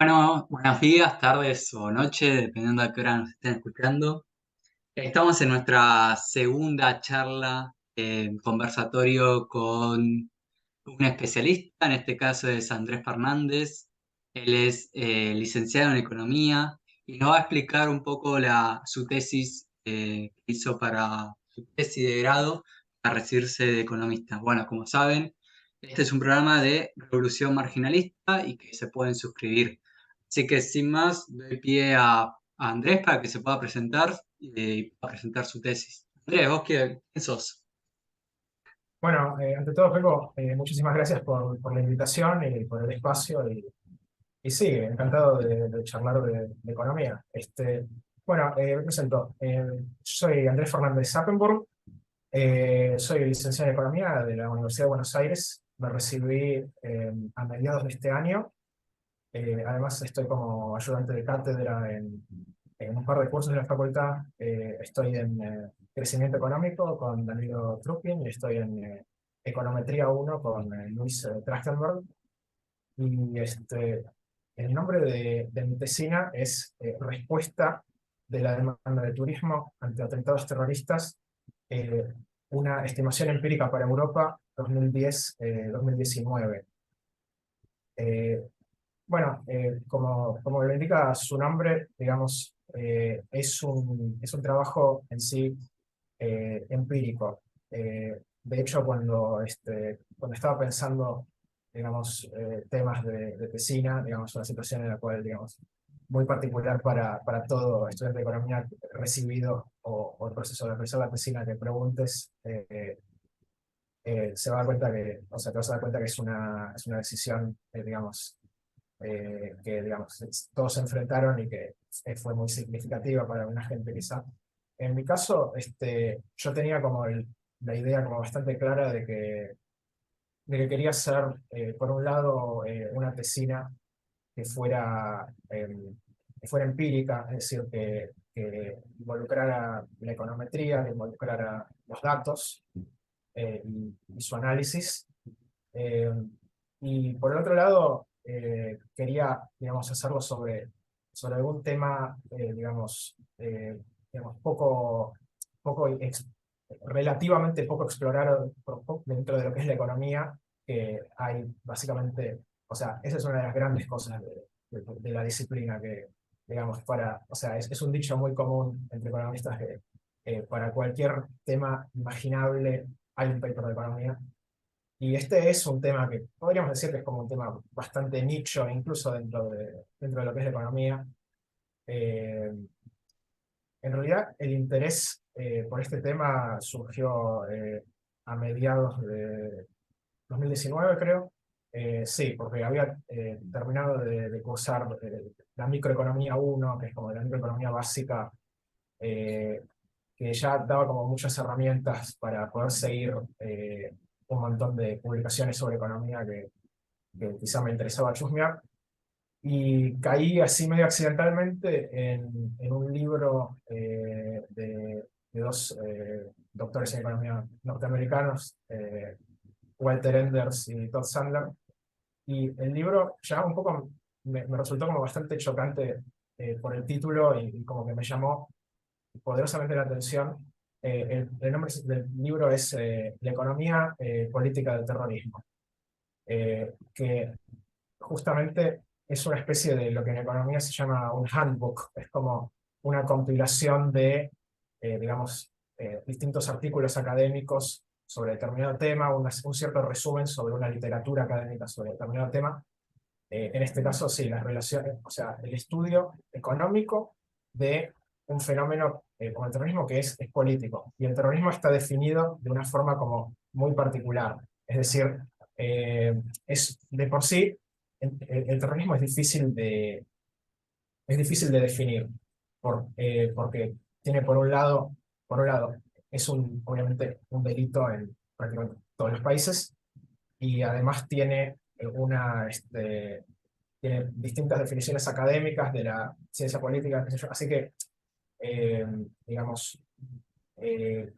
Bueno, buenos días, tardes o noches, dependiendo de qué hora nos estén escuchando. Estamos en nuestra segunda charla, conversatorio con un especialista, en este caso es Andrés Fernández. Él es licenciado en Economía y nos va a explicar un poco su tesis que hizo para su tesis de grado para recibirse de economista. Bueno, como saben, este es un programa de Revolución Marginalista y que se pueden suscribir. Así que sin más, doy pie a Andrés para que se pueda presentar y pueda presentar su tesis. Andrés, ¿vos quién sos? Bueno, ante todo, Peco, muchísimas gracias por la invitación y por el espacio. Y sí, encantado de charlar de economía. Bueno, me presento. Soy Andrés Fernández Zappenburg. Soy licenciado en Economía de la Universidad de Buenos Aires. Me recibí a mediados de este año. Además, estoy como ayudante de cátedra en un par de cursos de la facultad. Estoy en Crecimiento Económico con Danilo Trupin y estoy en Econometría 1 con Luis Trachtenberg. Y el nombre de mi tesina es Respuesta de la demanda de turismo ante atentados terroristas, eh, una estimación empírica para Europa 2010-2019. Bueno, como lo indica su nombre, digamos, es un trabajo en sí empírico. De hecho, cuando estaba pensando, digamos, temas de tesina, digamos, una situación en la cual, digamos, muy particular para todo estudiante de economía recibido o el proceso de realizar la tesina que preguntes, se va a dar cuenta que, o sea, te vas a dar cuenta que es una decisión, digamos, que digamos, todos se enfrentaron y que fue muy significativa para una gente quizá. En mi caso, yo tenía como la idea como bastante clara de que quería hacer, por un lado, una tesina que fuera empírica, es decir, que involucrara la econometría, que involucrara los datos y su análisis. Eh, y por el otro lado, quería, digamos, hacerlo sobre algún tema, digamos, relativamente poco explorado dentro de lo que es la economía, que hay básicamente, o sea, esa es una de las grandes cosas de la disciplina que, digamos, o sea, es un dicho muy común entre economistas que para cualquier tema imaginable hay un paper de economía. Y este es un tema que podríamos decir que es como un tema bastante nicho, incluso dentro de lo que es la economía. Eh, en realidad, el interés por este tema surgió a mediados de 2019, creo. Sí, porque había terminado de cursar la microeconomía 1, que es como la microeconomía básica, eh, que ya daba como muchas herramientas para poder seguir un montón de publicaciones sobre economía que quizá me interesaba chusmear. Y caí así medio accidentalmente en un libro de dos doctores en economía norteamericanos, Walter Enders y Todd Sandler. Y el libro ya un poco me resultó como bastante chocante por el título y como que me llamó poderosamente la atención. El nombre del libro es La economía política del terrorismo, que justamente es una especie de lo que en economía se llama un handbook. Es como una compilación de, digamos, distintos artículos académicos sobre determinado tema, un cierto resumen sobre una literatura académica sobre determinado tema. En este caso, sí, las relaciones, o sea, el estudio económico de un fenómeno como el terrorismo que es político. Y el terrorismo está definido de una forma como muy particular. Es decir, es de por sí, el terrorismo es difícil de definir, porque tiene por un lado, obviamente un delito en prácticamente todos los países, y además tiene distintas definiciones académicas de la ciencia política, qué sé yo. Así que, eh, digamos,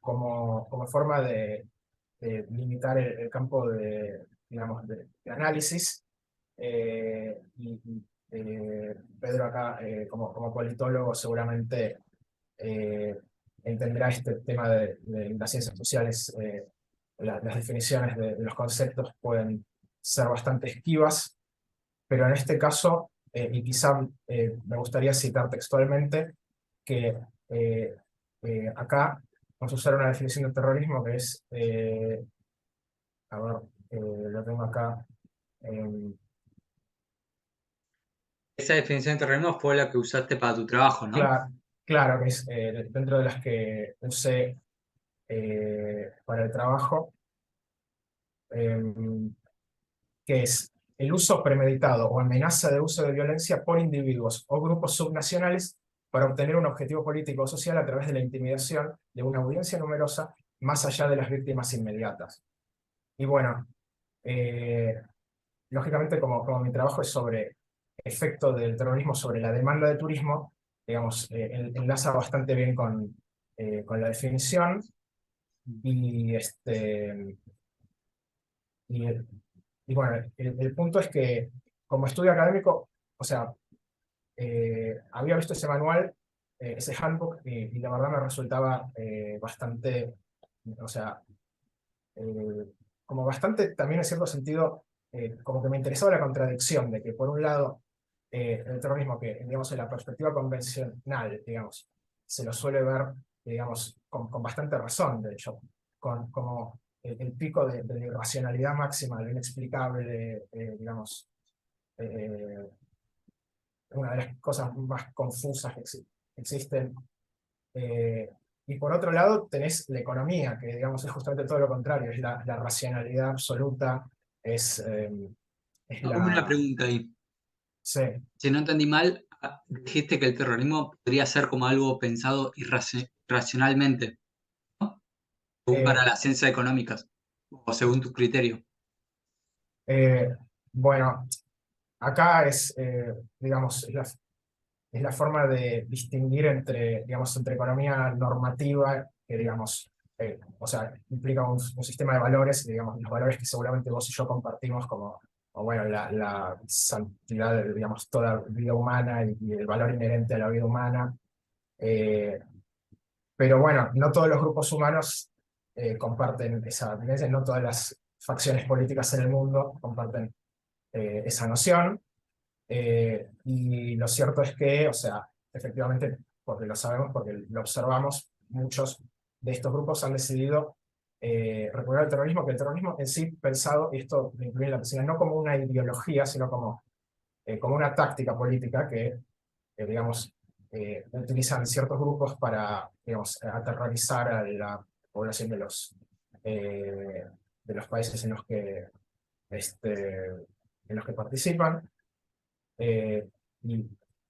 como forma de limitar el campo digamos, de análisis, y Pedro acá, como politólogo, seguramente eh, entenderá este tema de las ciencias sociales. Las definiciones de los conceptos pueden ser bastante esquivas, pero en este caso, y quizá me gustaría citar textualmente, que eh, acá vamos a usar una definición de terrorismo que es, a ver, lo tengo acá. em, Esa definición de terrorismo fue la que usaste para tu trabajo, ¿no? claro, claro que es dentro de las que usé para el trabajo, em, que es el uso premeditado o amenaza de uso de violencia por individuos o grupos subnacionales para obtener un objetivo político o social a través de la intimidación de una audiencia numerosa más allá de las víctimas inmediatas. Y bueno, eh, lógicamente como mi trabajo es sobre efecto del terrorismo sobre la demanda de turismo, digamos, enlaza bastante bien con la definición y, y, y bueno, el punto es que como estudio académico, o sea, había visto ese manual, ese handbook, y la verdad me resultaba bastante, o sea, eh, como bastante también en cierto sentido, como que me interesaba la contradicción de que por un lado el terrorismo que, digamos, en la perspectiva convencional, digamos, se lo suele ver, digamos, con bastante razón, de hecho, como el pico de la irracionalidad máxima, de lo inexplicable, digamos, eh, una de las cosas más confusas que existen. Eh, y por otro lado tenés la economía, que digamos es justamente todo lo contrario, es la racionalidad absoluta, es, es Una la... pregunta ahí. Sí, Si no entendí mal, dijiste que el terrorismo podría ser como algo pensado irracionalmente, ¿no? Según para eh, las ciencias económicas, o según tu criterio. eh, bueno, acá es, digamos, es la forma de distinguir entre, digamos, entre economía normativa, que digamos, o sea, implica un sistema de valores, digamos, los valores que seguramente vos y yo compartimos como, o bueno, la santidad de, digamos, toda vida humana y el valor inherente a la vida humana. Eh, pero bueno, no todos los grupos humanos comparten esa tendencia, no todas las facciones políticas en el mundo comparten esa noción. Y lo cierto es que, o sea, efectivamente, porque lo sabemos, porque lo observamos, muchos de estos grupos han decidido recurrir al terrorismo, que el terrorismo en sí pensado, y esto lo incluye en la piscina, no como una ideología, sino como una táctica política que, digamos, utilizan ciertos grupos para, digamos, aterrorizar a la población eh, de los países este, en los que participan. eh, y,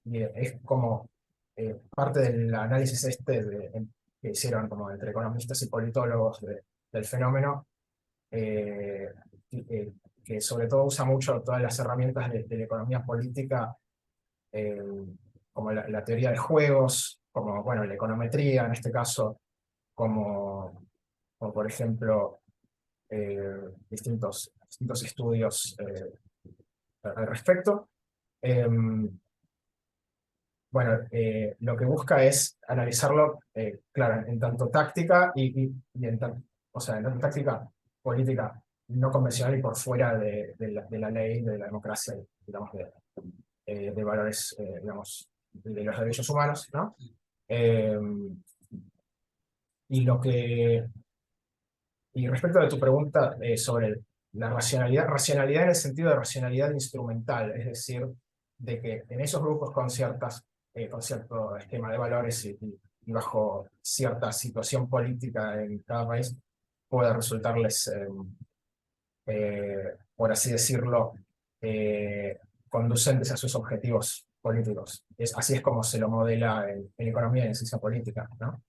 y es como parte del análisis que hicieron como entre economistas y politólogos del fenómeno, eh, que, que sobre todo usa mucho todas las herramientas de la economía política, eh, como la teoría de juegos, como bueno, la econometría en este caso, como por ejemplo distintos estudios al respecto. Em, Bueno, lo que busca es analizarlo, claro, en tanto táctica y o sea, en tanto táctica política no convencional y por fuera de la ley, de la democracia, digamos, de valores, digamos, de los derechos humanos, ¿no? Eh, y lo que, y respecto de tu pregunta sobre la racionalidad en el sentido de racionalidad instrumental, es decir, de que en esos grupos con cierto esquema de valores y bajo cierta situación política en cada país, pueda resultarles, por así decirlo, conducentes a sus objetivos políticos. Así es como se lo modela en economía y en ciencia política, ¿no?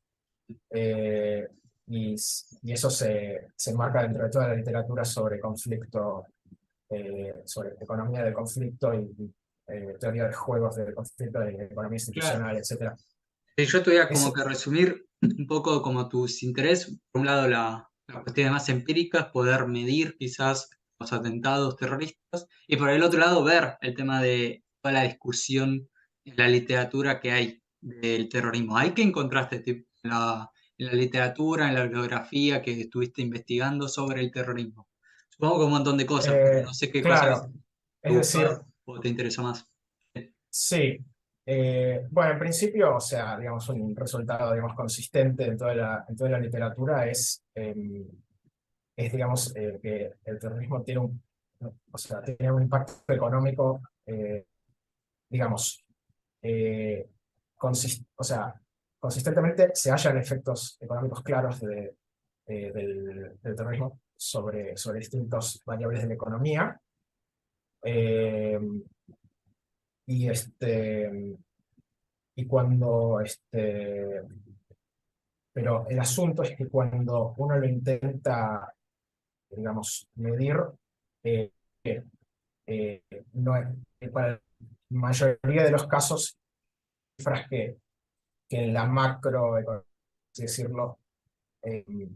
Eh, y eso se enmarca dentro de toda la literatura sobre conflicto, sobre economía del conflicto y teoría de juegos del conflicto, de economía Claro. institucional, etcétera. Yo te voy a como Es, que resumir un poco como tus intereses. Por un lado, la cuestión más empírica, poder medir quizás los atentados terroristas, y por el otro lado, ver el tema de toda la discusión en la literatura que hay del terrorismo. ¿Hay qué encontraste tipo, en la literatura, en la bibliografía que estuviste investigando sobre el terrorismo? Supongo que un montón de cosas, pero no sé qué cosas Claro, te es decir, gustó o te interesó más. sí. Bueno, en principio, o sea, digamos, un resultado, digamos, consistente en toda la literatura es digamos, que el terrorismo tiene o sea, tiene un impacto económico, digamos, eh, o sea, consistentemente se hallan efectos económicos claros del terrorismo sobre distintas variables de la economía. Eh, y y cuando pero el asunto es que cuando uno lo intenta, digamos, medir, eh, eh, no es, para la mayoría de los casos, cifras que en la macro, así decirlo, eh,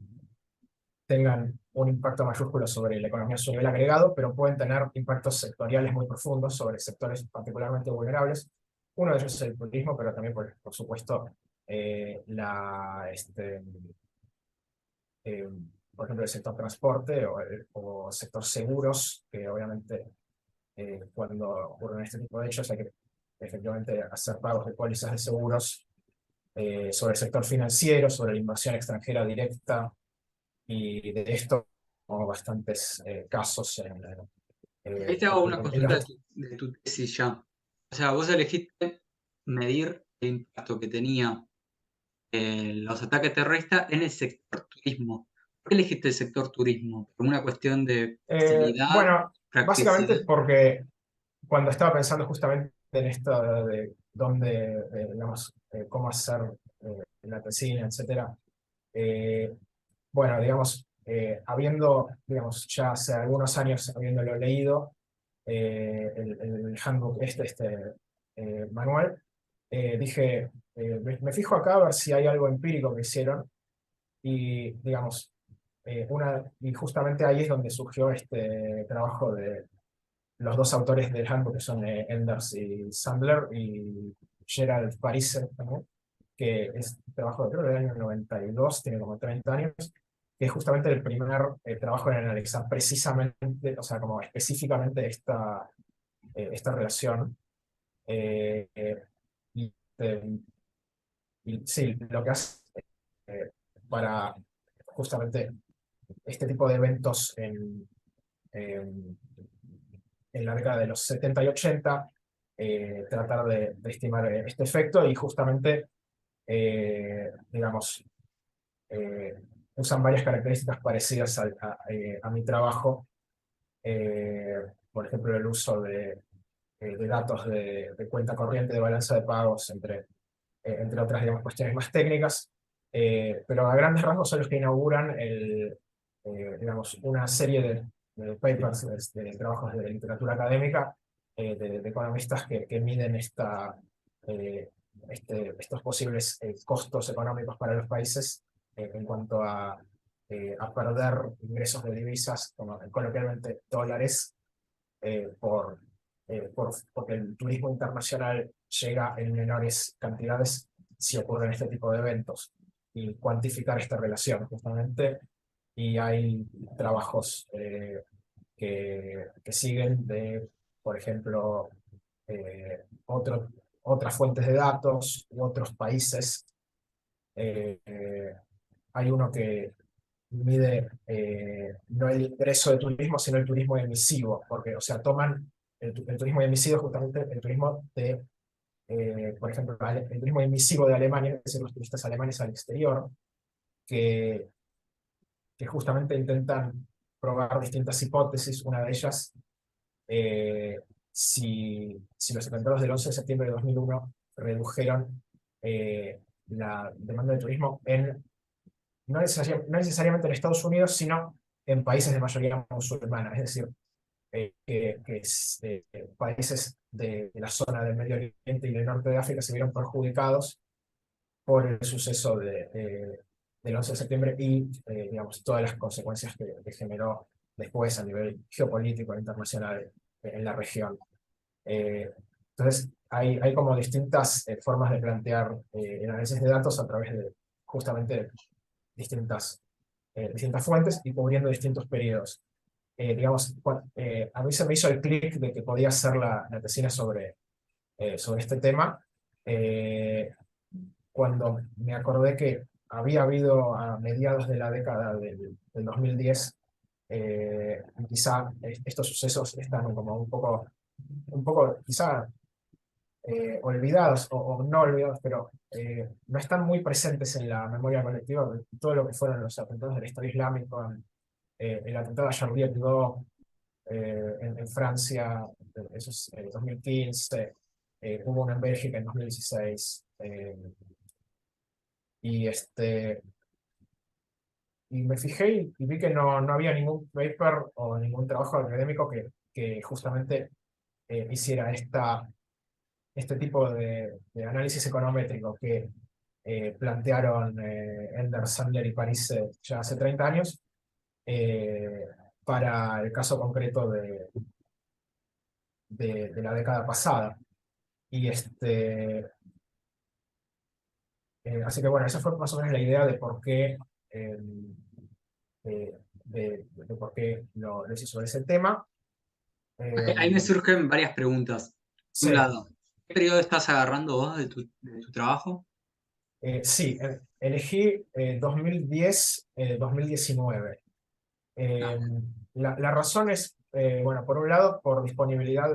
tengan un impacto mayúsculo sobre la economía a su nivel agregado, pero pueden tener impactos sectoriales muy profundos sobre sectores particularmente vulnerables. Uno de ellos es el turismo, pero también, por supuesto, la, eh, por ejemplo, el sector transporte o sector seguros, que obviamente cuando ocurren este tipo de hechos hay que efectivamente hacer pagos de pólizas de seguros sobre el sector financiero, sobre la inversión extranjera directa, y de esto tengo bastantes casos Ahí te hago una en consulta los... de tu tesis ya. O sea, vos elegiste medir el impacto que tenía los ataques terroristas en el sector turismo. ¿Por qué elegiste el sector turismo? ¿Por una cuestión de facilidad, Bueno, básicamente practicidad? porque cuando estaba pensando justamente en esto de dónde, digamos, cómo hacer la tesina, etcétera, eh, bueno, digamos, habiendo, digamos, ya hace algunos años habiéndolo leído, el handbook manual, dije, me fijo acá a ver si hay algo empírico que hicieron y, digamos, y justamente ahí es donde surgió este trabajo de los dos autores del handbook, que son Enders y Sandler, y Gerald Parise también, que es un trabajo de creo del año 92, tiene como 30 años, que es justamente el primer trabajo en analizar precisamente, o sea, como específicamente esta relación. Eh, eh, y, eh, y sí, lo que hace eh, para justamente este tipo de eventos en, en la década de los 70 y 80, tratar de estimar este efecto y justamente, digamos, eh, usan varias características parecidas a mi trabajo, por ejemplo, el uso de datos de cuenta corriente, de balanza de pagos, entre otras, digamos, cuestiones más técnicas, pero a grandes rasgos son los que inauguran digamos, una serie de papers, de trabajos de literatura académica, de economistas que miden eh, estos posibles costos económicos para los países en cuanto a perder ingresos de divisas, como coloquialmente dólares, porque el turismo internacional llega en menores cantidades si ocurren este tipo de eventos, y cuantificar esta relación justamente. Y hay trabajos que siguen por ejemplo, otras fuentes de datos u otros países. Eh, eh, Hay uno que mide no el ingreso de turismo, sino el turismo emisivo, porque, o sea, toman el turismo emisivo es justamente el turismo por ejemplo, el turismo emisivo de Alemania, es decir, los turistas alemanes al exterior, que, que justamente intentan probar distintas hipótesis. Una de ellas, si los atentados del 11 de septiembre de 2001 redujeron la demanda de turismo no necesariamente en Estados Unidos, sino en países de mayoría musulmana, es decir, países de la zona del Medio Oriente y del norte de África se vieron perjudicados por el suceso del 11 de septiembre y, digamos, todas las consecuencias que generó después a nivel geopolítico e internacional en la región. Eh, Entonces, hay como distintas formas de plantear el análisis de datos a través de justamente distintas, distintas fuentes y cubriendo distintos periodos. Digamos, a mí se me hizo el clic de que podía hacer la tesina sobre este tema, eh, cuando me acordé que había habido a mediados de la década del 2010, y quizá estos sucesos están como un poco quizá olvidados o no olvidados, pero no están muy presentes en la memoria colectiva, todo lo que fueron los atentados del Estado Islámico, el atentado a Charlie Hebdo en Francia, eso es 2015, hubo uno en Bélgica en 2016, y, y me fijé y vi que no había ningún paper o ningún trabajo académico que justamente hiciera este tipo de análisis econométrico que plantearon Ender, Sandler y París ya hace 30 años, eh, para el caso concreto de la década pasada. Y así que bueno, esa fue más o menos la idea de por qué, de por qué lo hice sobre ese tema. Ahí me Eh, surgen varias preguntas. Por un sí, lado, ¿qué periodo estás agarrando vos de tu trabajo? sí, elegí 2010, 2019. Ah, Eh, la razón es, bueno, por un lado, por disponibilidad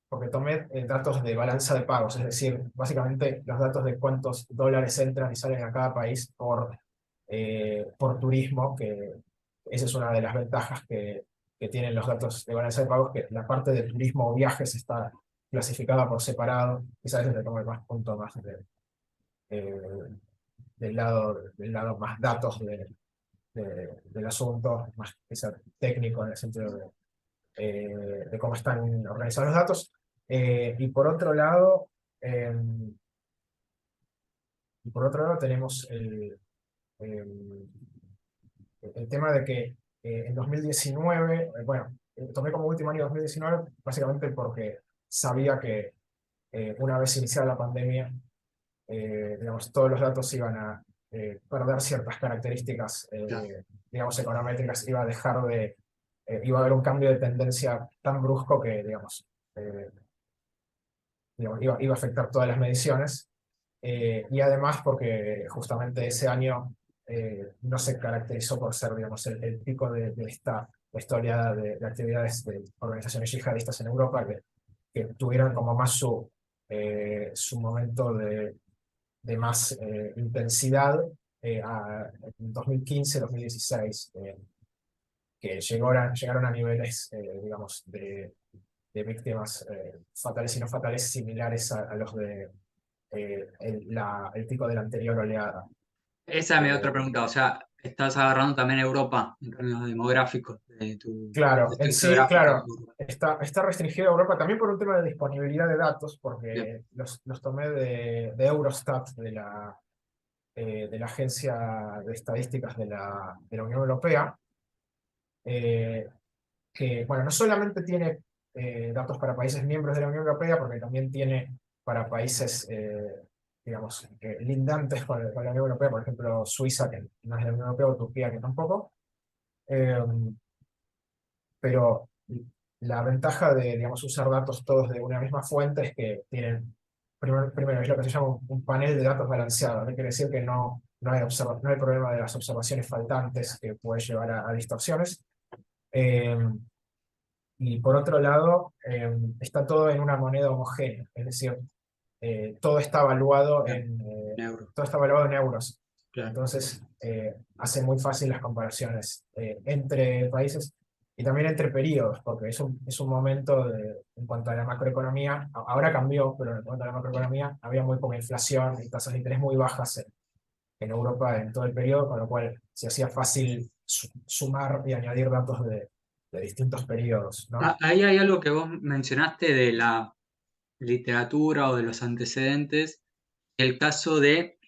porque tomé datos de balanza de pagos, es decir, básicamente los datos de cuántos dólares entran y salen a cada país por turismo, que esa es una de las ventajas que tienen los datos de balanza de pagos, que la parte de turismo o viajes está clasificada por separado, quizás le tomo más punto más eh, del lado más datos del asunto, más que ser técnico en el sentido de cómo están organizados los datos. Y por otro lado, eh, tenemos el tema de que en 2019, bueno, tomé como último año 2019 básicamente porque sabía que una vez iniciada la pandemia, digamos, todos los datos iban a perder ciertas características, claro. digamos, econométricas, iba a haber un cambio de tendencia tan brusco que, eh, iba a afectar todas las mediciones, y además porque justamente ese año no se caracterizó por ser, digamos, el pico de esta oleada de actividades de organizaciones yihadistas en Europa que tuvieron como más su momento de más intensidad en 2015-2016, que llegaron a niveles, digamos, de víctimas fatales y no fatales similares a los de el pico de la anterior oleada. Esa es mi otra Eh, pregunta. O sea, ¿estás agarrando también Europa en términos demográficos de tu claro, en cuestión sí, geográfica? claro, está restringido a Europa también por un tema de disponibilidad de datos, Bien. porque los tomé de Eurostat, de la Agencia de Estadísticas de la Unión Europea, eh, que, bueno, no solamente tiene datos para países miembros de la Unión Europea, porque también tiene para países, digamos, lindantes con la Unión Europea, por ejemplo, Suiza, que no es de la Unión Europea, o Turquía, que tampoco. Eh, pero la ventaja de, digamos, usar datos todos de una misma fuente es que tienen, primero es lo que se llama un panel de datos balanceado. No quiere decir que no hay problema de las observaciones faltantes que puede llevar a distorsiones. Eh, y por otro lado, está todo en una moneda homogénea, es decir, Bien. En euros. todo está evaluado en euros. Claro. Entonces, hace muy fácil las comparaciones entre países y también entre periodos, porque es un momento en cuanto a la macroeconomía, ahora cambió, pero en cuanto a la macroeconomía había muy poca inflación y tasas de interés muy bajas en Europa en todo el periodo, con lo cual se hacía fácil sumar y añadir datos de distintos periodos, ¿no? Ahí hay algo que vos mencionaste de la literatura o de los antecedentes. El caso de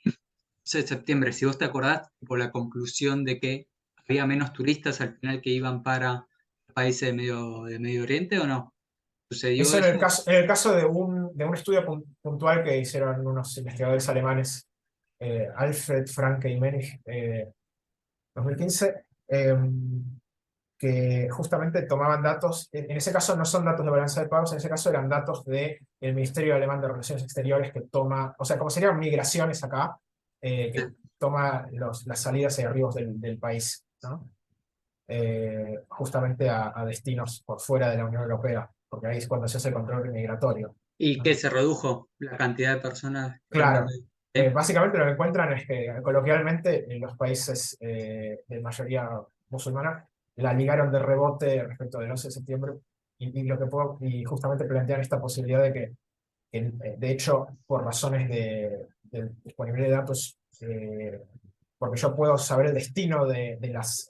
11 de septiembre, si vos te acordás, por la conclusión de que había menos turistas al final que iban para países de Medio Oriente, ¿o no? ¿Sucedió Eso eso? en el caso de un estudio puntual que hicieron unos investigadores alemanes, Alfred, Franke y Menich, 2015, que justamente tomaban datos, en ese caso no son datos de balanza de pagos, en ese caso eran datos del Ministerio Alemán de Relaciones Exteriores que toma, o sea, como serían migraciones acá, que toma las salidas y arribos del país, ¿no? Justamente a destinos por fuera de la Unión Europea, porque ahí es cuando se hace el control migratorio, ¿Y ¿no? qué se redujo la cantidad de personas que entran Claro, ahí? ¿Sí? básicamente lo que encuentran es que coloquialmente en los países de mayoría musulmana la ligaron de rebote respecto del 11 de septiembre y justamente plantean esta posibilidad de que, de hecho, por razones de disponibilidad de datos, porque yo puedo saber el destino de las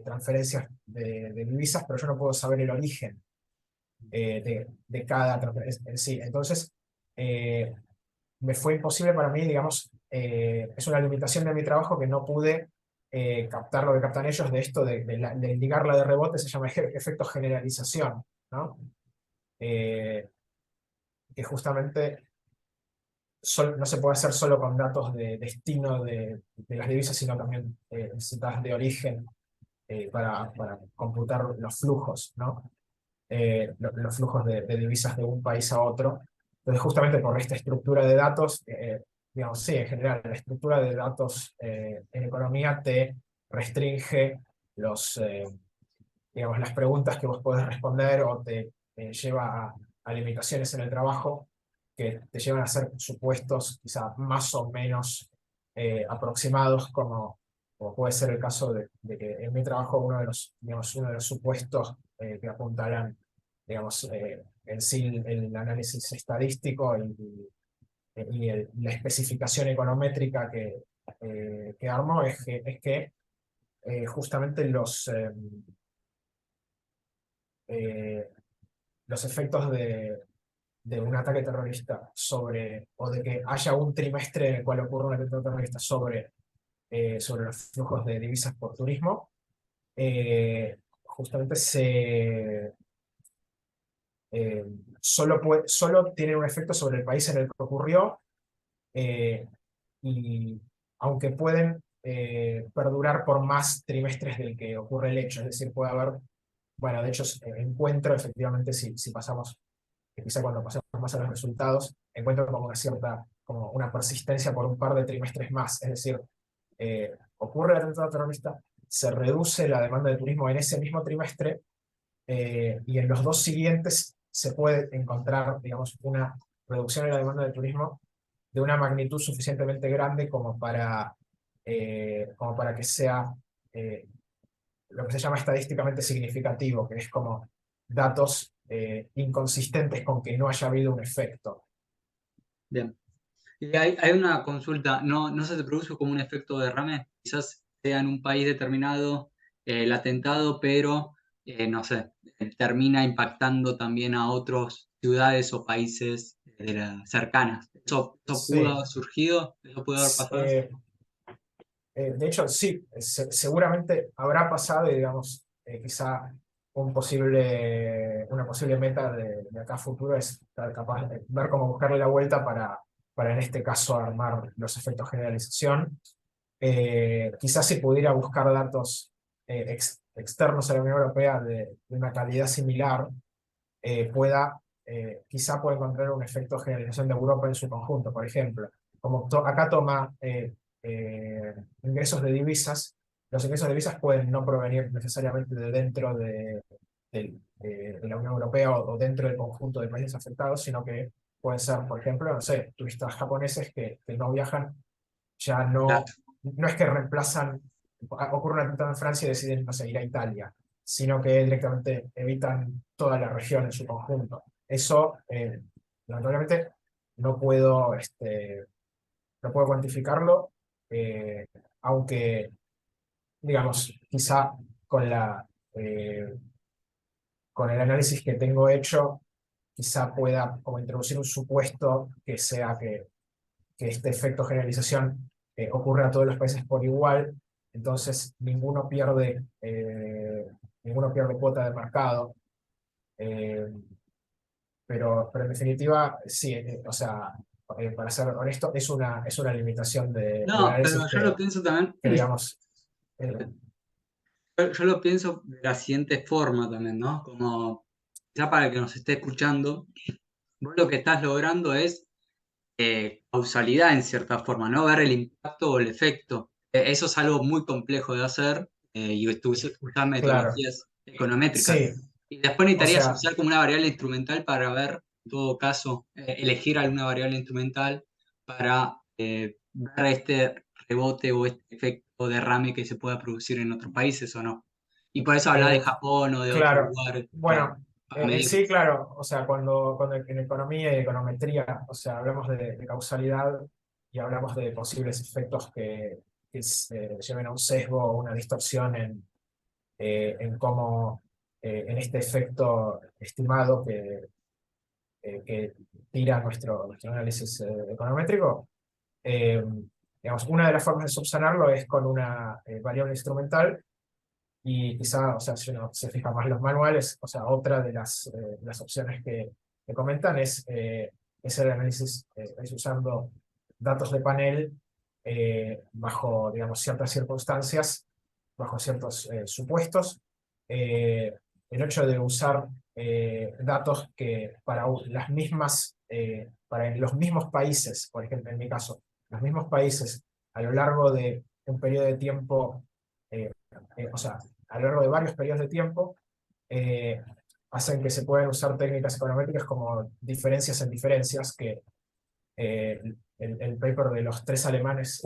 transferencias de divisas, pero yo no puedo saber el origen de cada transferencia en sí. Entonces, eh, me fue imposible para mí, digamos, es una limitación de mi trabajo que no pude captar lo que captan ellos de esto de ligarla de rebote, se llama efecto generalización, ¿no? Eh, que justamente no se puede hacer solo con datos de destino de las divisas, sino también necesitas de origen para computar los flujos, ¿no? Los flujos de divisas de un país a otro. Entonces, justamente por esta estructura de datos, digamos, sí, en general, la estructura de datos en economía te restringe digamos, las preguntas que vos podés responder o te lleva a limitaciones en el trabajo que te llevan a hacer supuestos quizá más o menos aproximados, como puede ser el caso de que en mi trabajo digamos, uno de los supuestos que apuntarán, digamos, en sí el análisis estadístico y la especificación econométrica que armo es que justamente eh, los efectos de un ataque terrorista o de que haya un trimestre en el cual ocurra un atentado terrorista sobre los flujos de divisas por turismo, justamente eh, solo tienen un efecto sobre el país en el que ocurrió, eh, y aunque pueden perdurar por más trimestres del que ocurre el hecho, es decir, puede haber, bueno, de hecho encuentro efectivamente si pasamos, que quizá cuando pasemos más a los resultados, encuentro como como una persistencia por un par de trimestres más, es decir, ocurre el atentado terrorista, se reduce la demanda de turismo en ese mismo trimestre, y en los dos siguientes se puede encontrar, digamos, una reducción en la demanda de turismo de una magnitud suficientemente grande como para que sea eh, lo que se llama estadísticamente significativo, que es como datos inconsistentes con que no haya habido un efecto. Bien. Y hay una consulta, ¿no se te produce como un efecto derrame? Quizás sea en un país determinado el atentado, pero no sé, termina impactando también a otras ciudades o países cercanas. ¿Eso pudo Sí, haber surgido? ¿Eso pudo haber pasado? eh, de hecho, sí, seguramente habrá pasado y, digamos, quizá una posible meta de acá a futuro es estar capaz de ver cómo buscarle la vuelta para en este caso armar los efectos de generalización. Quizás si pudiera buscar datos externos a la Unión Europea de una calidad similar, quizá pueda encontrar un efecto de generalización de Europa en su conjunto. Por ejemplo, como acá toma ingresos de divisas, los ingresos de divisas pueden no provenir necesariamente de dentro de la Unión Europea o dentro del conjunto de países afectados, sino que pueden ser, por ejemplo, no sé, turistas japoneses que no viajan, ya Claro. no es que reemplazan, ocurre un atentado en Francia y deciden, no sé, ir a Italia, sino que directamente evitan toda la región en su conjunto. Eso, lamentablemente, no puedo, no puedo cuantificarlo, eh, aunque, digamos, quizá con eh, con el análisis que tengo hecho, quizá pueda como introducir un supuesto que sea que este efecto generalización ocurre a todos los países por igual, entonces ninguno pierde cuota de mercado. pero en definitiva, sí, o sea, para ser honesto, es una limitación del No, análisis pero yo lo pienso también, que digamos, eh, yo lo pienso de la siguiente forma también, ¿no? Como ya para el que nos esté escuchando, vos lo que estás logrando es causalidad en cierta forma, ¿no? Ver el impacto o el efecto. Eso es algo muy complejo de hacer y tú usas claro, metodologías econométricas. sí, Y después o necesitarías sea, usar como una variable instrumental para ver, en todo caso, elegir alguna variable instrumental para ver este rebote o este efecto derrame que se pueda producir en otros países o no. Y por eso habla de eh, Japón o de otros claro, lugares bueno, para medir. sí, claro, o sea, cuando en economía y econometría, o sea, hablamos de causalidad y hablamos de posibles efectos que lleven a un sesgo o una distorsión en cómo, en este efecto estimado que tira nuestro análisis econométrico. Eh, digamos, una de las formas de subsanarlo es con una variable instrumental y quizá, o sea, si uno se fija más en los manuales, o sea, otra de las opciones que comentan es el análisis es usando datos de panel bajo, digamos, ciertas circunstancias, bajo ciertos supuestos. Eh, el hecho de usar datos que para los mismos países, por ejemplo, en mi caso, los mismos países a lo largo de un periodo de tiempo, o sea, a lo largo de varios periodos de tiempo, eh, hacen que se puedan usar técnicas econométricas como diferencias en diferencias, que el paper de los tres alemanes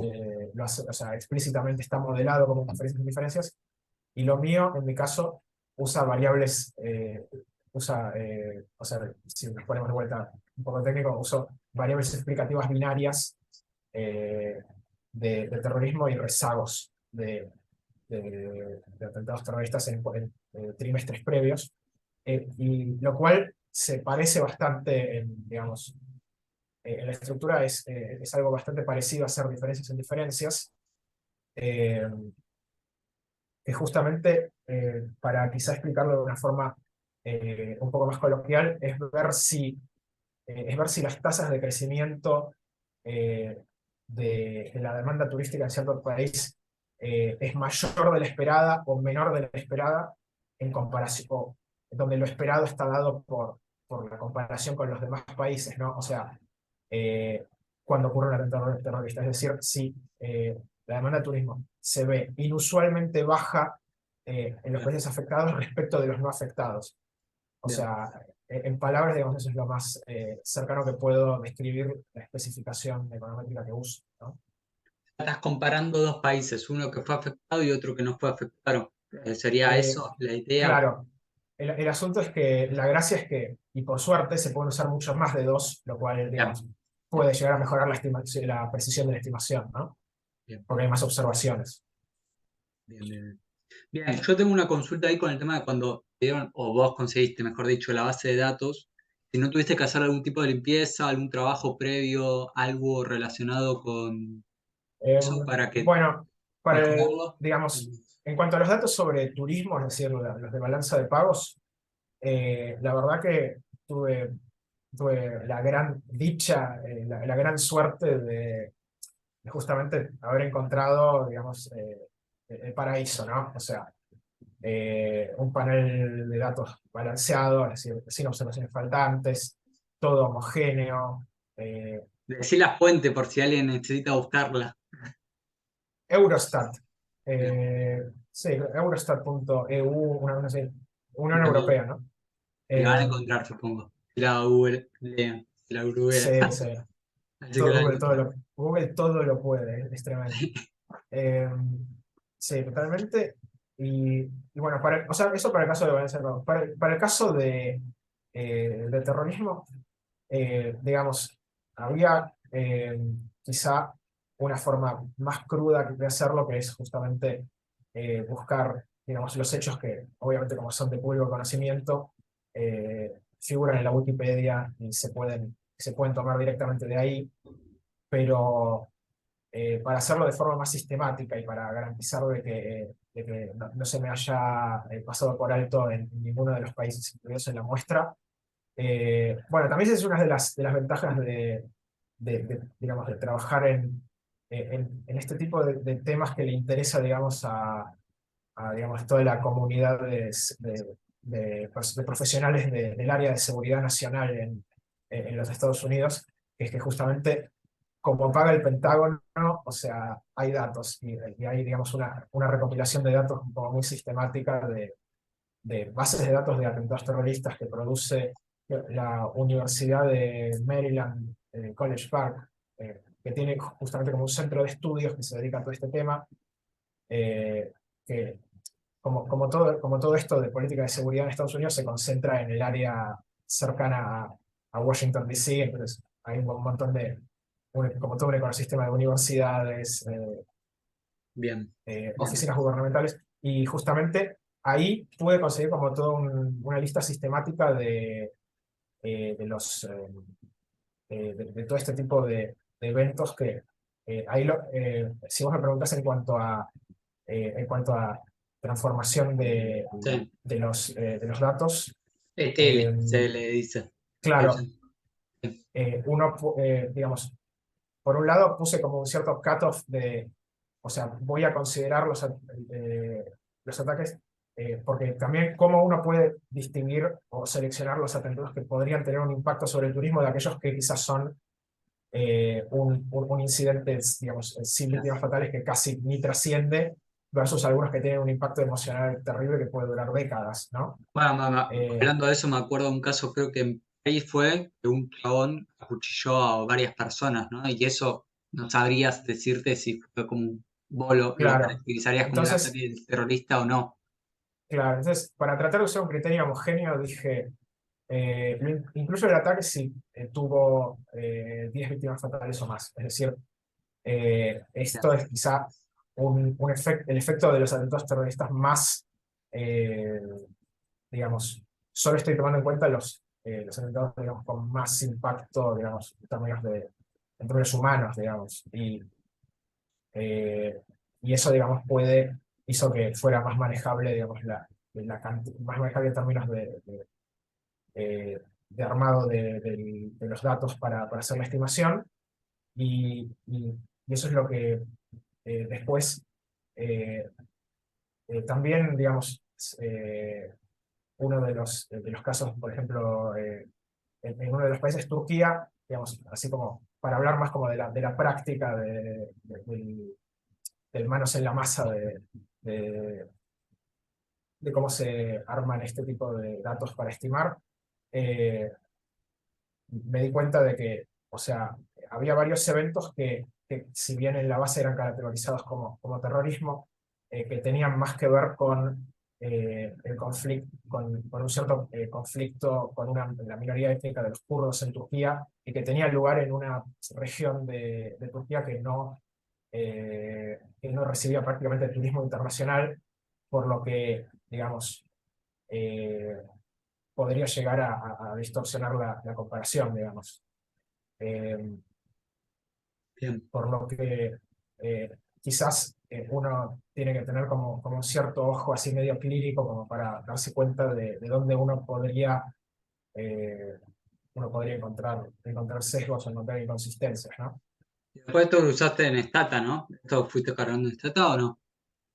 lo hace, o sea, explícitamente está modelado como diferencias en diferencias, y lo mío, en mi caso, usa variables, o sea, si nos ponemos de vuelta un poco técnico, uso variables explicativas binarias eh, de terrorismo y rezagos de atentados terroristas en trimestres previos, y lo cual se parece bastante, digamos, en la estructura es algo bastante parecido a hacer diferencias en diferencias, eh, que justamente, para quizá explicarlo de una forma un poco más coloquial, es ver si las tasas de crecimiento eh, de la demanda turística en cierto país es mayor de la esperada o menor de la esperada en comparación, o donde lo esperado está dado por la comparación con los demás países, ¿no? O sea, eh, cuando ocurre un atentado terrorista, es decir, si la demanda de turismo se ve inusualmente baja en los Bien, países afectados respecto de los no afectados. O bien. sea, en palabras, digamos, eso es lo más cercano que puedo describir la especificación econométrica que uso, ¿no? Estás comparando dos países, uno que fue afectado y otro que no fue afectado. ¿Sería Eh, eso la idea? claro, el asunto es que la gracia es que, y por suerte, se pueden usar muchos más de dos, lo cual, Bien, digamos, puede llegar a mejorar la precisión de la estimación, ¿no? bien, Porque hay más observaciones. bien, bien. Bien, yo tengo una consulta ahí con el tema de cuando te dieron, o vos conseguiste, mejor dicho, la base de datos, si no tuviste que hacer algún tipo de limpieza, algún trabajo previo, algo relacionado con eso para que Bueno, mejorarlo. digamos, en cuanto a los datos sobre turismo, es decir, los de balanza de pagos, la verdad que tuve la gran dicha, la gran suerte de justamente haber encontrado, digamos, el paraíso, ¿no? O sea, un panel de datos balanceado, es decir, sin observaciones faltantes, todo homogéneo. eh, Decí la fuente por si alguien necesita buscarla. Eurostat, Bien, sí, Eurostat.eu, una así, Unión bien, bien. Europea, ¿no? Y la van a Eh, encontrar, supongo. Si la Google, lean, si la Google. sí, sí. Así que la van a encontrar. Google todo lo puede, es tremendo. Eh, sí, totalmente. Y bueno, o sea, eso para el caso de Valencia del Pago. Para el caso de terrorismo, digamos, había quizá una forma más cruda de hacerlo, que es justamente buscar, digamos, los hechos que, obviamente, como son de público conocimiento, figuran en la Wikipedia y se pueden tomar directamente de ahí, pero para hacerlo de forma más sistemática y para garantizar de que no se me haya pasado por alto en ninguno de los países incluidos en la muestra, Bueno, también esa es una de las ventajas digamos, de trabajar en este tipo de temas que le interesa, digamos, digamos, toda la comunidad de profesionales del área de seguridad nacional en los Estados Unidos, que es que justamente como paga el Pentágono, o sea, hay datos y hay, digamos, una recopilación de datos como muy sistemática de bases de datos de atentados terroristas que produce la Universidad de Maryland, College Park, que tiene justamente como un centro de estudios que se dedica a todo este tema, eh, que como todo esto de política de seguridad en Estados Unidos se concentra en el área cercana a Washington, D.C., entonces hay un montón como todo un ecosistema de universidades, Bien, bien, oficinas gubernamentales, y justamente ahí pude conseguir como toda una lista sistemática de los, de todo este tipo de eventos que si vos me preguntás en cuanto a transformación sí. de los datos, ETL eh, se le dice. claro, Sí, sí. digamos, por un lado puse como un cierto cutoff o sea, voy a considerar los ataques, porque también cómo uno puede distinguir o seleccionar los atentados que podrían tener un impacto sobre el turismo de aquellos que quizás son un incidente, digamos, sin víctimas fatales que casi ni trasciende, versus algunos que tienen un impacto emocional terrible que puede durar décadas, ¿no? Bueno, Eh, hablando de eso, me acuerdo de un caso, creo que en París fue que un chabón acuchilló a varias personas, ¿no? Y eso no sabrías decirte si fue como un bolo, lo claro. caracterizarías como un Entonces, ataque terrorista o no. claro, entonces, para tratar de usar un criterio homogéneo, dije, incluso el ataque si tuvo 10 víctimas fatales o más. Es decir, esto es quizá el efecto de los atentados terroristas más, eh, digamos, solo estoy tomando en cuenta los atentados, digamos, con más impacto, digamos, en términos humanos, digamos. Eh, y eso, digamos, hizo que fuera más manejable, digamos, más manejable en términos de armado de los datos para hacer la estimación. Y eso es lo que después eh, también, digamos, uno de los casos, por ejemplo, en uno de los países, Turquía, digamos, así como para hablar más como de la práctica del manos en la masa de, de cómo se arman este tipo de datos para estimar, eh, me di cuenta de que, o sea, había varios eventos que si bien en la base eran categorizados como terrorismo, que tenían más que ver con el conflicto, con un cierto conflicto con la minoría étnica de los kurdos en Turquía, y que tenía lugar en una región de Turquía que no recibía prácticamente turismo internacional, por lo que, digamos, eh, podría llegar a distorsionar la comparación, digamos. Eh, Bien, por lo que quizás uno tiene que tener como un cierto ojo así medio clínico como para darse cuenta de dónde eh, uno podría encontrar sesgos o encontrar inconsistencias, ¿no? y después esto lo usaste en Stata, ¿no? ¿Esto fuiste cargando en Stata o no?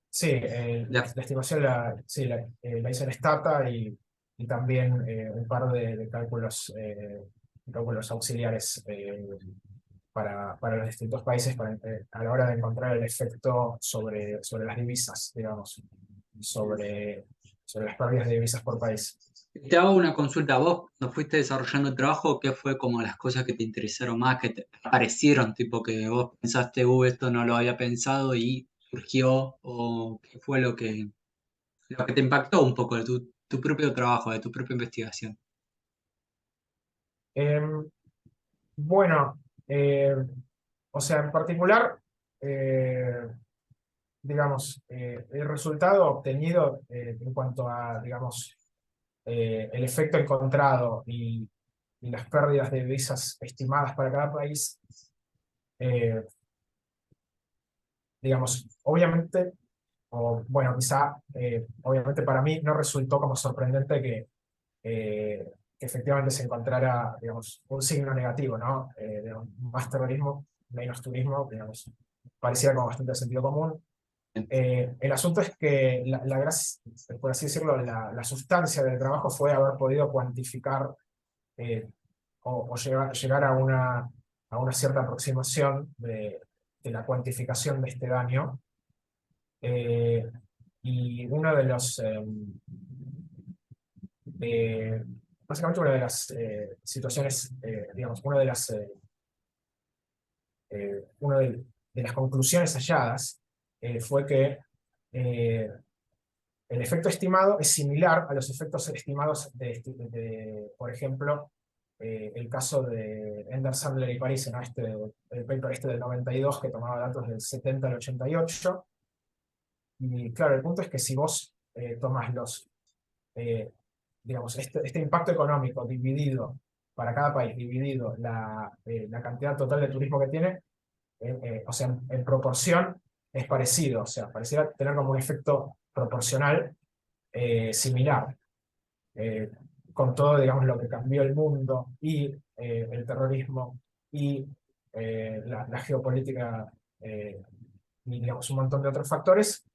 Sí, la estimación sí, la hice en Stata y también un par de cálculos auxiliares para los distintos países a la hora de encontrar el efecto sobre las divisas, digamos, sobre las pérdidas de divisas por país. Te hago una consulta. Vos, cuando fuiste desarrollando el trabajo, ¿qué fue como las cosas que te interesaron más, que te aparecieron, tipo que vos pensaste, esto no lo había pensado y surgió, o qué fue lo que te impactó un poco de tu propio trabajo, de tu propia investigación? Em, bueno, eh, o sea, en particular, eh, digamos, el resultado obtenido en cuanto a, digamos, el efecto encontrado y las pérdidas de divisas estimadas para cada país, eh, digamos, obviamente, o bueno, quizá, obviamente para mí no resultó como sorprendente que que efectivamente se encontrara, digamos, un signo negativo, ¿no? Digamos, más terrorismo, menos turismo, digamos, pareciera como bastante sentido común. El asunto es que la gracia, por así decirlo, la sustancia del trabajo fue haber podido cuantificar eh, o llegar a una cierta aproximación de la cuantificación de este daño. Eh, y uno de los, eh, básicamente una de las situaciones, digamos, una de las conclusiones halladas fue que eh, el efecto estimado es similar a los efectos estimados por ejemplo, el caso de Ender Sandler y París, ¿no? El paper este del 92 que tomaba datos del 70 al 88. Y claro, el punto es que si vos tomás eh, digamos, este impacto económico dividido para cada país, dividido la cantidad total de turismo que tiene, o sea, en proporción es parecido, o sea, pareciera tener como un efecto proporcional similar, eh, con todo, digamos, lo que cambió el mundo y el terrorismo y la geopolítica y, digamos, un montón de otros factores,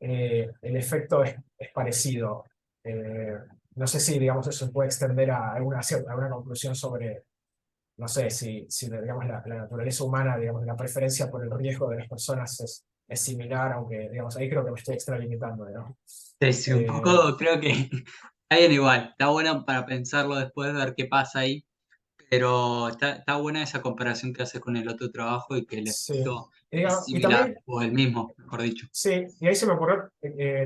el efecto es parecido. Eh, no sé si, digamos, eso se puede extender a alguna conclusión sobre, no sé, si digamos, la naturaleza humana, digamos, la preferencia por el riesgo de las personas es similar, aunque, digamos, ahí creo que me estoy extralimitando, ¿no? Sí, sí, un Eh, poco creo que está bien igual, está bueno para pensarlo después, ver qué pasa ahí, pero está buena esa comparación que haces con el otro trabajo y que el sí. efecto Y, es y similar, también, o el mismo, mejor dicho. sí, y ahí se me ocurrió,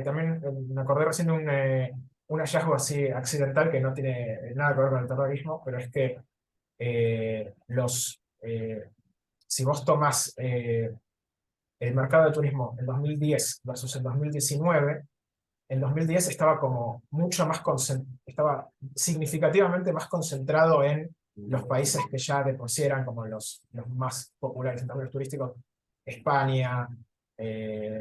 también me acordé recién de un hallazgo así accidental que no tiene nada que ver con el terrorismo, pero es que si vos tomás el mercado de turismo en 2010 versus el 2019, en 2010 estaba como mucho más estaba significativamente más concentrado en los países que ya de por sí eran como los más populares en términos turísticos: España,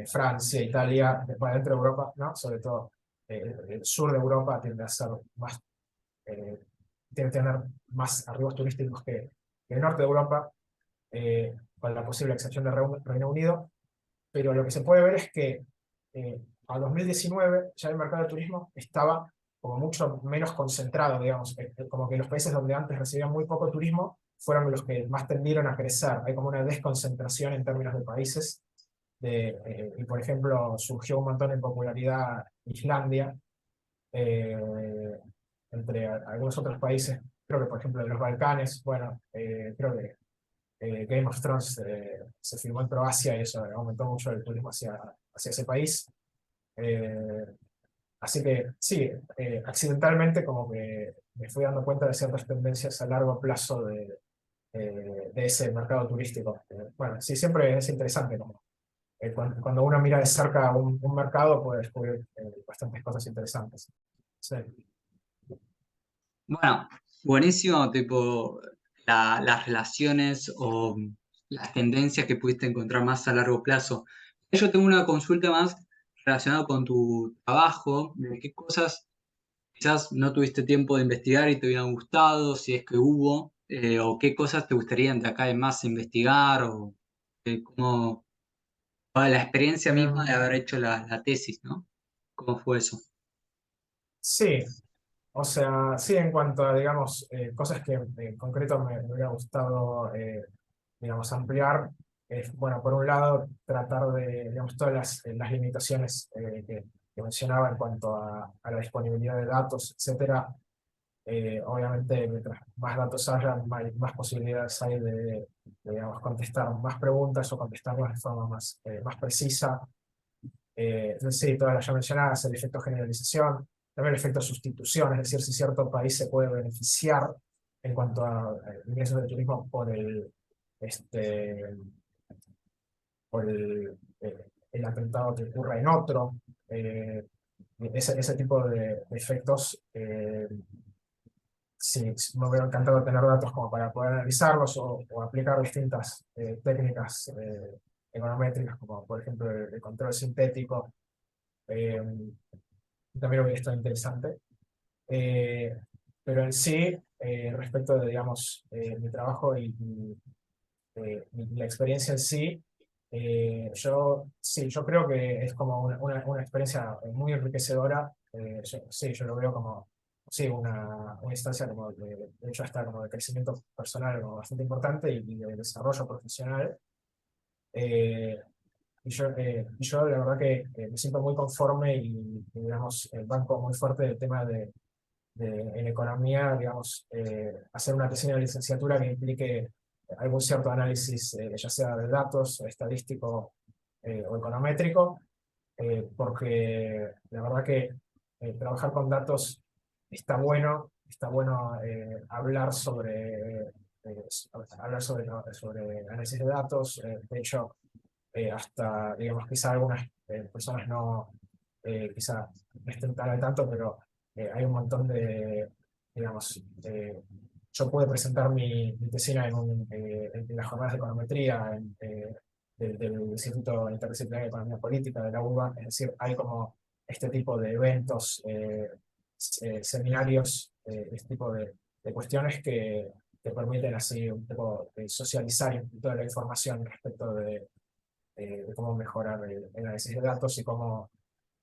Francia, Italia, después dentro de Europa, ¿no? Sobre todo el sur de Europa tiende a ser más, eh, tiende a tener más arribos turísticos que el norte de Europa, con la posible excepción de Reino Unido. Pero lo que se puede ver es que a 2019 ya el mercado de turismo estaba como mucho menos concentrado, digamos, como que los países donde antes recibían muy poco turismo fueron los que más tendieron a crecer. Hay como una desconcentración en términos de países. Y por ejemplo, surgió un montón en popularidad Islandia, eh, entre algunos otros países, creo que por ejemplo de los Balcanes, bueno, creo que Game of Thrones se filmó en Croacia y eso aumentó mucho el turismo hacia ese país. Eh, Así que sí, accidentalmente como que me fui dando cuenta de ciertas tendencias a largo plazo de ese mercado turístico. Bueno, sí, siempre es interesante como cuando uno mira de cerca un mercado puede descubrir bastantes cosas interesantes. Sí. Bueno, buenísimo, tipo, las relaciones o las tendencias que pudiste encontrar más a largo plazo. Yo tengo una consulta más relacionada con tu trabajo, de qué cosas quizás no tuviste tiempo de investigar y te hubieran gustado, si es que hubo, o qué cosas te gustarían de acá de más investigar, o cómo, o la experiencia misma de Em, haber hecho la tesis, ¿no? ¿Cómo fue eso? sí, o sea, sí, en cuanto a, digamos, cosas que en concreto me hubiera gustado, digamos, ampliar, es, bueno, por un lado, tratar de, digamos, todas las limitaciones que mencionaba en cuanto a la disponibilidad de datos, etcétera. Obviamente, mientras más datos haya, más posibilidades hay digamos, contestar más preguntas o contestarlas de forma más precisa. Entonces, sí, todas las ya mencionadas, el efecto generalización, también el efecto sustitución, es decir, si cierto país se puede beneficiar en cuanto a ingresos de turismo este, por el atentado que ocurra en otro. Eh, ese tipo de efectos, sí, me hubiera encantado tener datos como para poder analizarlos o aplicar distintas técnicas econométricas, como por ejemplo el control sintético. Eh, También hubiera estado interesante. Eh, pero en sí, respecto de, digamos, mi trabajo y la experiencia en sí, sí, yo creo que es como una experiencia muy enriquecedora. Sí, yo lo veo como sí, una instancia como de hecho hasta como de crecimiento personal como bastante importante y de desarrollo profesional. Eh, y yo la verdad que me siento muy conforme digamos, banco muy fuerte del tema en economía, digamos, hacer una tesis de licenciatura que implique algún cierto análisis, ya sea de datos, estadístico o econométrico, porque la verdad que trabajar con datos está bueno sobre análisis de datos. De hecho, hasta, digamos, quizá algunas personas no, quizá no estén tan al tanto, pero hay un montón digamos, yo pude presentar mi tesina en las jornadas de econometría del Instituto Interdisciplinario de Economía Política de la UBA, es decir, hay como este tipo de eventos, seminarios, este tipo de cuestiones que te permiten así un poco socializar toda la información respecto de cómo mejorar el análisis de datos y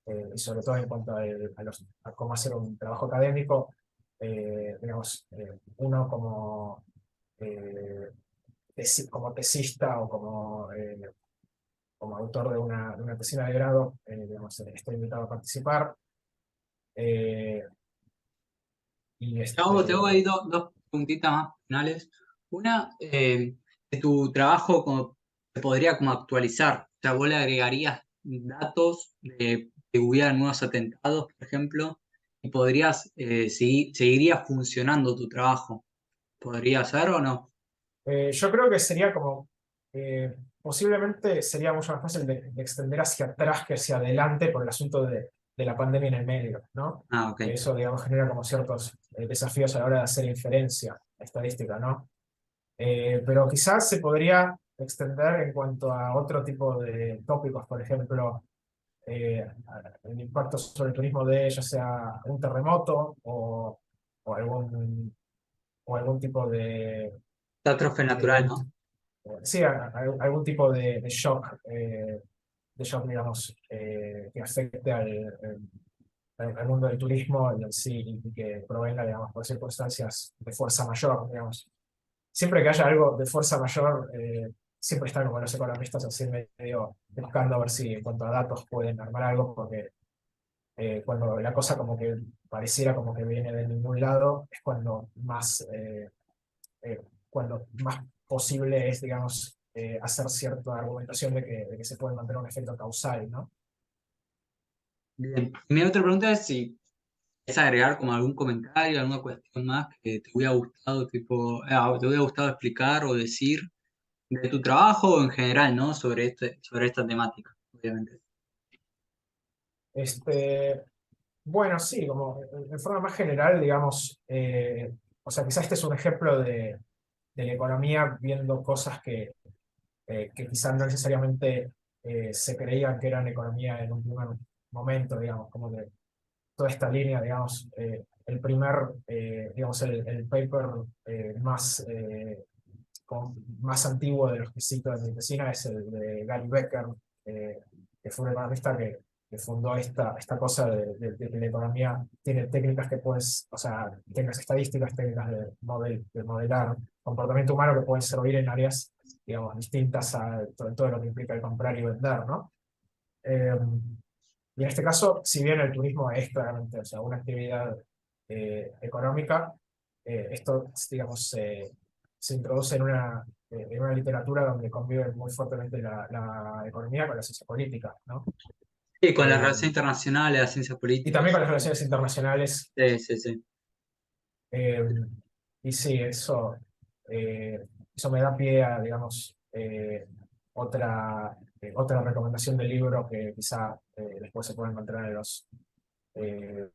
y sobre todo en cuanto a cómo hacer un trabajo académico, digamos, uno eh, como tesista o como autor de una tesina de grado, digamos, está invitado a participar. eh, y Te hago ahí este, dos puntitas más finales. Una, de tu trabajo como, se podría como actualizar. O sea, vos le agregarías datos de que hubieran nuevos atentados, por ejemplo, y podrías, seguiría funcionando tu trabajo. ¿Podría ser o no? yo creo que sería posiblemente sería mucho más fácil de extender hacia atrás que hacia adelante por el asunto de la pandemia en el medio, ¿no? Ah, ok. Que eso, digamos, genera como ciertos desafíos a la hora de hacer inferencia estadística, ¿no? Pero quizás se podría extender en cuanto a otro tipo de tópicos, por ejemplo, el impacto sobre el turismo de ya sea un terremoto o algún tipo Catástrofe de natural, evento. ¿no? Sí, algún tipo de shock, digamos, que afecte al mundo del turismo y en sí, y que provenga, digamos, por circunstancias de fuerza mayor, digamos. Siempre que haya algo de fuerza mayor, siempre están como los economistas así medio buscando a ver si en cuanto a datos pueden armar algo, porque cuando la cosa como que pareciera como que viene de ningún lado, es eh, cuando más posible es, digamos, hacer cierta argumentación de que se puede mantener un efecto causal, ¿no? Bien. Mi otra pregunta es si es agregar como algún comentario, alguna cuestión más que te hubiera gustado, tipo, te hubiera gustado explicar o decir de tu trabajo o en general, ¿no? Sobre esta temática, obviamente. Este, bueno, sí, como en forma más general, digamos, o sea, quizás este es un ejemplo de la economía viendo cosas que quizás no necesariamente se creían que eran economía en un primer momento, digamos, como que toda esta línea, digamos, digamos, el paper más antiguo de los que cito en medicina es el de Gary Becker, eh, que fue un economista que fundó esta cosa de que la economía tiene técnicas que puedes, o sea, técnicas estadísticas, técnicas de modelar comportamiento humano que pueden servir en áreas, digamos, distintas a todo lo que implica el comprar y vender, ¿no? Eh, y en este caso, si bien el turismo es claramente, o sea, una actividad económica, esto, digamos, se introduce en una literatura donde convive muy fuertemente la economía con la ciencia política, ¿no? Sí, con las Eh, relaciones internacionales, las ciencias y también políticas. con las relaciones internacionales. Sí, sí, sí. eh, y sí, eso me da pie a, digamos, otra recomendación de libro que quizá después se puede encontrar eh,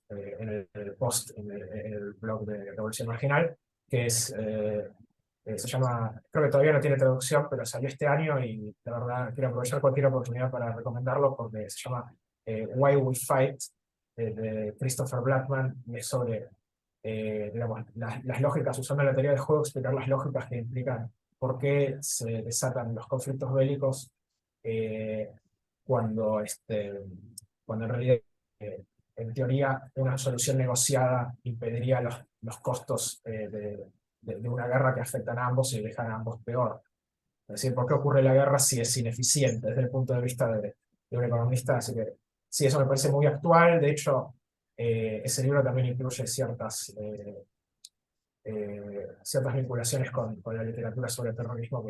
en el post, en el blog de Revolución Marginal, que se llama, creo que todavía no tiene traducción, pero salió este año y la verdad quiero aprovechar cualquier oportunidad para recomendarlo porque se llama Why We Fight, de Christopher Blackman, y es sobre digamos, las lógicas, usando la teoría del juego, explicar las lógicas que implican por qué se desatan los conflictos bélicos eh, cuando, cuando en realidad, eh, en teoría, una solución negociada impediría los costos de una guerra que afectan a ambos y dejan a ambos peor. Es decir, ¿por qué ocurre la guerra si es ineficiente desde el punto de vista de un economista? Así que sí, eso me parece muy actual. De hecho, ese libro también incluye ciertas vinculaciones con la literatura sobre el terrorismo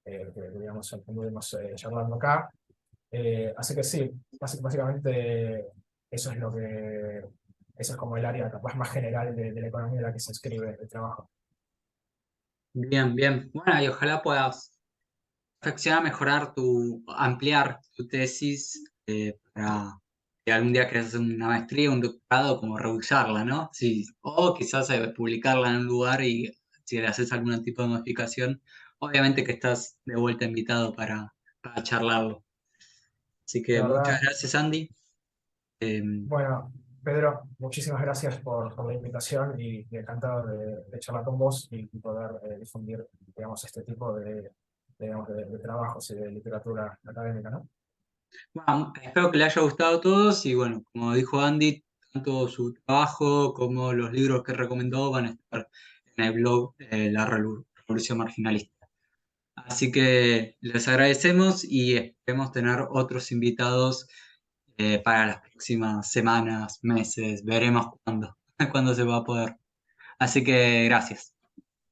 digamos, estuvimos charlando acá. Así que sí, básicamente eso es eso es como el área capaz más general de la economía en la que se escribe el trabajo. Bien, bien. Bueno, y ojalá puedas perfeccionar, mejorar ampliar tu tesis para que algún día quieras hacer una maestría, un doctorado, como revisarla, ¿no? Sí, o quizás publicarla en un lugar y si le haces algún tipo de modificación, obviamente que estás de vuelta invitado para charlarlo. Así que La muchas verdad, gracias, Andy. Eh, bueno, Pedro, muchísimas gracias por la invitación y encantado de charlar con vos y poder difundir, digamos, este tipo digamos, de trabajos y de literatura académica, ¿no? bueno, espero que le haya gustado a todos y bueno, como dijo Andy, tanto su trabajo como los libros que recomendó van a estar en el blog Revolución Marginalista. Así que les agradecemos y esperemos tener otros invitados para las próximas semanas, meses, veremos cuándo, cuándo se va a poder. Así que gracias.